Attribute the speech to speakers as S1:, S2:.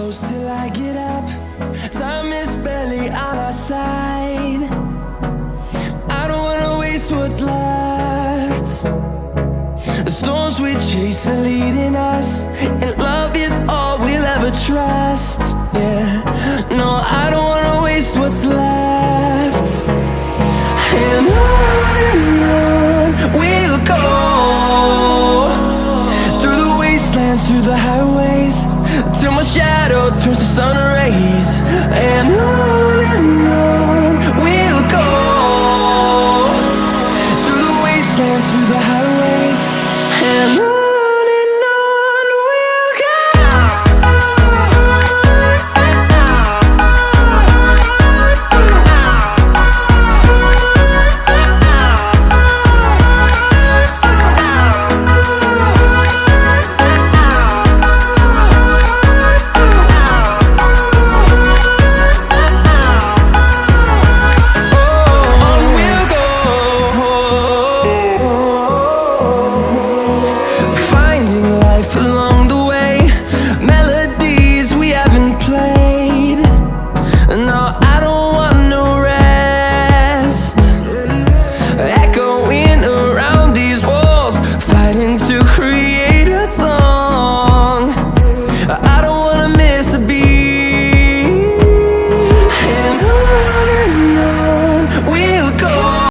S1: close till I get up. Time is barely on our side. I don't wanna waste what's left. The storms we chase are leading us, and love is all we'll ever trust. Yeah, no, I don't wanna waste what's left. And on we'll go, through the wastelands, through the highways, till my shadow turns to sun rays.